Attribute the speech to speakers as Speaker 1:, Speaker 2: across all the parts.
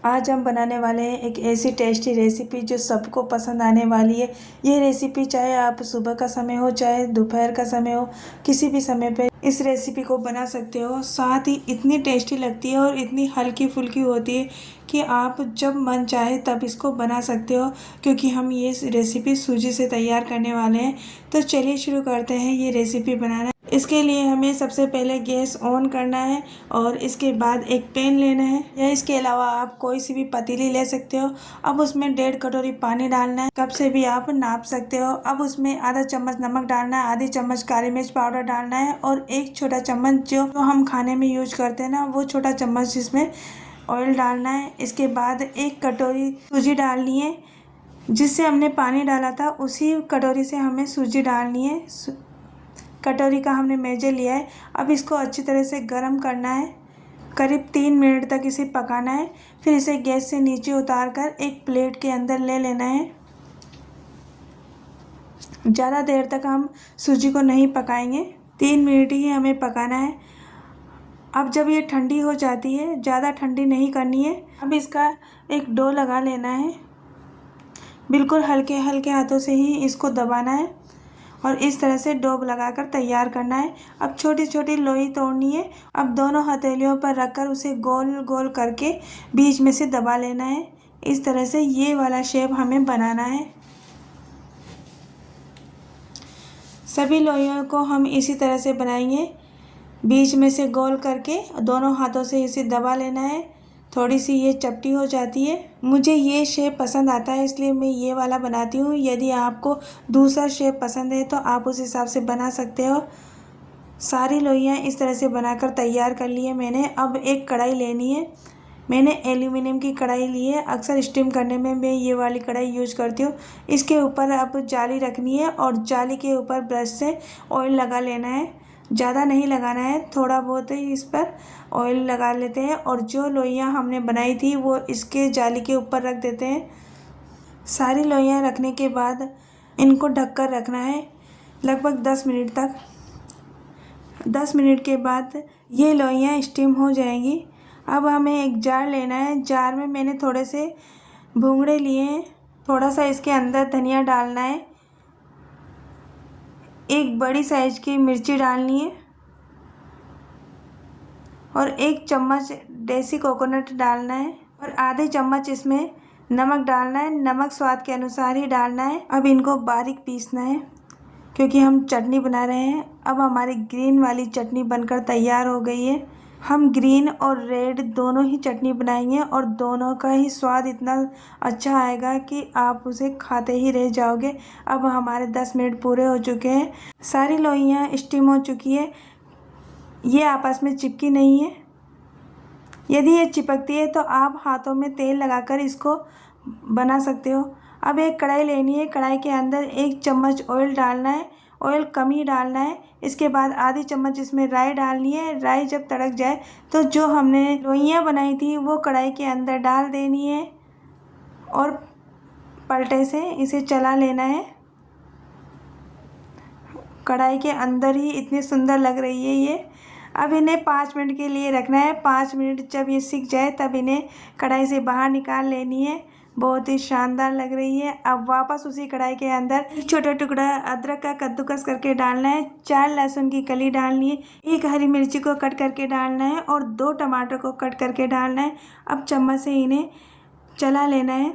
Speaker 1: आज हम बनाने वाले हैं एक ऐसी टेस्टी रेसिपी जो सबको पसंद आने वाली है। ये रेसिपी चाहे आप सुबह का समय हो चाहे दोपहर का समय हो, किसी भी समय पे इस रेसिपी को बना सकते हो। साथ ही इतनी टेस्टी लगती है और इतनी हल्की फुल्की होती है कि आप जब मन चाहे तब इसको बना सकते हो, क्योंकि हम ये रेसिपी सूजी से तैयार करने वाले हैं। तो चलिए शुरू करते हैं ये रेसिपी बनाना। इसके लिए हमें सबसे पहले गैस ऑन करना है और इसके बाद एक पैन लेना है, या इसके अलावा आप कोई सी भी पतीली ले सकते हो। अब उसमें 1.5 कटोरी पानी डालना है, कप से भी आप नाप सकते हो। अब उसमें आधा चम्मच नमक डालना है, आधी चम्मच काली मिर्च पाउडर डालना है और एक छोटा चम्मच जो हम खाने में यूज करते हैं ना, वो छोटा चम्मच इसमें ऑयल डालना है। इसके बाद 1 कटोरी सूजी डालनी है, जिससे हमने पानी डाला था उसी कटोरी से हमें सूजी डालनी है। कटोरी का हमने मेजर लिया है। अब इसको अच्छी तरह से गर्म करना है, करीब 3 मिनट तक इसे पकाना है। फिर इसे गैस से नीचे उतार कर एक प्लेट के अंदर ले लेना है। ज़्यादा देर तक हम सूजी को नहीं पकाएंगे, 3 मिनट ही हमें पकाना है। अब जब ये ठंडी हो जाती है, ज़्यादा ठंडी नहीं करनी है, अब इसका एक डो लगा लेना है। बिल्कुल हल्के हल्के हाथों से ही इसको दबाना है और इस तरह से डो लगाकर तैयार करना है। अब छोटी छोटी लोई तोड़नी है। अब दोनों हथेलियों पर रखकर उसे गोल गोल करके बीच में से दबा लेना है। इस तरह से ये वाला शेप हमें बनाना है। सभी लोइयों को हम इसी तरह से बनाएंगे, बीच में से गोल करके दोनों हाथों से इसे दबा लेना है। थोड़ी सी ये चपटी हो जाती है, मुझे ये शेप पसंद आता है इसलिए मैं ये वाला बनाती हूँ। यदि आपको दूसरा शेप पसंद है तो आप उस हिसाब से बना सकते हो। सारी लोइयाँ इस तरह से बनाकर तैयार कर ली है मैंने। अब एक कढ़ाई लेनी है। मैंने एल्यूमिनियम की कढ़ाई ली है, अक्सर स्टीम करने में मैं ये वाली कढ़ाई यूज करती हूँ। इसके ऊपर अब जाली रखनी है और जाली के ऊपर ब्रश से ऑयल लगा लेना है। ज़्यादा नहीं लगाना है, थोड़ा बहुत ही इस पर ऑयल लगा लेते हैं और जो लोइयाँ हमने बनाई थी वो इसके जाली के ऊपर रख देते हैं। सारी लोइयाँ रखने के बाद इनको ढककर रखना है लगभग 10 मिनट तक। 10 मिनट के बाद ये लोइयाँ स्टीम हो जाएंगी। अब हमें एक जार लेना है। जार में मैंने थोड़े से भूंगड़े लिए हैं। थोड़ा सा इसके अंदर धनिया डालना है, एक बड़ी साइज की मिर्ची डालनी है और 1 चम्मच देसी कोकोनट डालना है और आधे चम्मच इसमें नमक डालना है। नमक स्वाद के अनुसार ही डालना है। अब इनको बारीक पीसना है क्योंकि हम चटनी बना रहे हैं। अब हमारी ग्रीन वाली चटनी बनकर तैयार हो गई है। हम ग्रीन और रेड दोनों ही चटनी बनाएंगे और दोनों का ही स्वाद इतना अच्छा आएगा कि आप उसे खाते ही रह जाओगे। अब हमारे 10 मिनट पूरे हो चुके हैं। सारी लोइयाँ स्टीम हो चुकी है। ये आपस में चिपकी नहीं है। यदि ये चिपकती है तो आप हाथों में तेल लगाकर इसको बना सकते हो। अब एक कढ़ाई लेनी है। कढ़ाई के अंदर 1 चम्मच ऑयल डालना है, ऑयल कम ही डालना है। इसके बाद आधी चम्मच इसमें राई डालनी है। राई जब तड़क जाए तो जो हमने लोइयाँ बनाई थी वो कढ़ाई के अंदर डाल देनी है और पलटे से इसे चला लेना है। कढ़ाई के अंदर ही इतनी सुंदर लग रही है ये। अब इन्हें 5 मिनट के लिए रखना है। 5 मिनट जब ये सिक जाए तब इन्हें कढ़ाई से बाहर निकाल लेनी है। बहुत ही शानदार लग रही है। अब वापस उसी कढ़ाई के अंदर एक छोटा टुकड़ा अदरक का कद्दूकस करके डालना है, 4 लहसुन की कली डालनी है, 1 हरी मिर्ची को कट करके डालना है और 2 टमाटर को कट करके डालना है। अब चम्मच से इन्हें चला लेना है।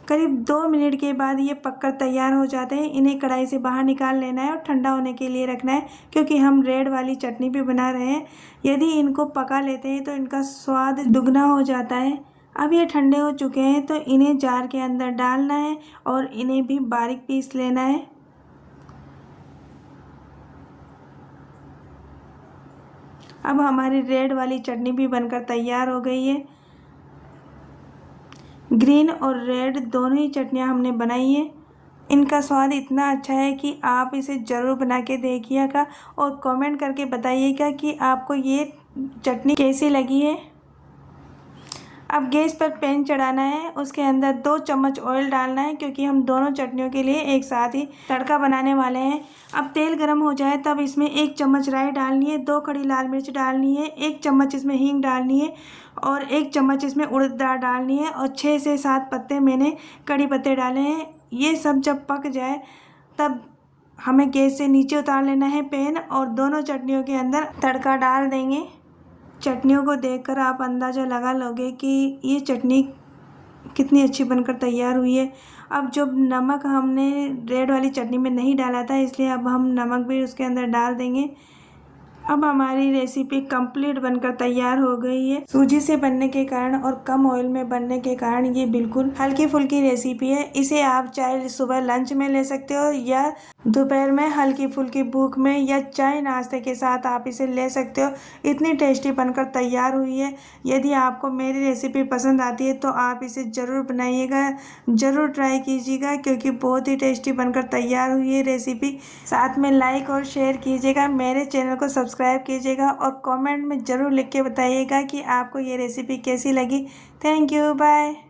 Speaker 1: करीब 2 मिनट के बाद ये पककर तैयार हो जाते हैं। इन्हें कढ़ाई से बाहर निकाल लेना है और ठंडा होने के लिए रखना है, क्योंकि हम रेड वाली चटनी भी बना रहे हैं। यदि इनको पका लेते हैं तो इनका स्वाद दुगना हो जाता है। अब ये ठंडे हो चुके हैं तो इन्हें जार के अंदर डालना है और इन्हें भी बारीक पीस लेना है। अब हमारी रेड वाली चटनी भी बनकर तैयार हो गई है। ग्रीन और रेड दोनों ही चटनियाँ हमने बनाई है। इनका स्वाद इतना अच्छा है कि आप इसे ज़रूर बना के देखिएगा और कमेंट करके बताइएगा कि आपको ये चटनी कैसी लगी है। अब गैस पर पैन चढ़ाना है, उसके अंदर 2 चम्मच ऑयल डालना है क्योंकि हम दोनों चटनियों के लिए एक साथ ही तड़का बनाने वाले हैं। अब तेल गरम हो जाए तब इसमें 1 चम्मच राई डालनी है, 2 खड़ी लाल मिर्च डालनी है, 1 चम्मच इसमें हींग डालनी है और 1 चम्मच इसमें उड़द दाल डालनी है और 6 से 7 पत्ते मैंने कड़ी पत्ते डाले हैं। ये सब जब पक जाए तब हमें गैस से नीचे उतार लेना है पैन और दोनों चटनियों के अंदर तड़का डाल देंगे। चटनियों को देखकर आप अंदाज़ा लगा लोगे कि ये चटनी कितनी अच्छी बनकर तैयार हुई है। अब जो नमक हमने रेड वाली चटनी में नहीं डाला था, इसलिए अब हम नमक भी उसके अंदर डाल देंगे। अब हमारी रेसिपी कंप्लीट बनकर तैयार हो गई है। सूजी से बनने के कारण और कम ऑयल में बनने के कारण ये बिल्कुल हल्की फुल्की रेसिपी है। इसे आप चाहे सुबह लंच में ले सकते हो या दोपहर में हल्की फुल्की भूख में या चाय नाश्ते के साथ आप इसे ले सकते हो। इतनी टेस्टी बनकर तैयार हुई है। यदि आपको मेरी रेसिपी पसंद आती है तो आप इसे ज़रूर बनाइएगा, ज़रूर ट्राई कीजिएगा क्योंकि बहुत ही टेस्टी बनकर तैयार हुई है रेसिपी। साथ में लाइक और शेयर कीजिएगा, मेरे चैनल को सब्सक्राइब कीजिएगा और कमेंट में ज़रूर लिख के बताइएगा कि आपको ये रेसिपी कैसी लगी। Thank you, bye.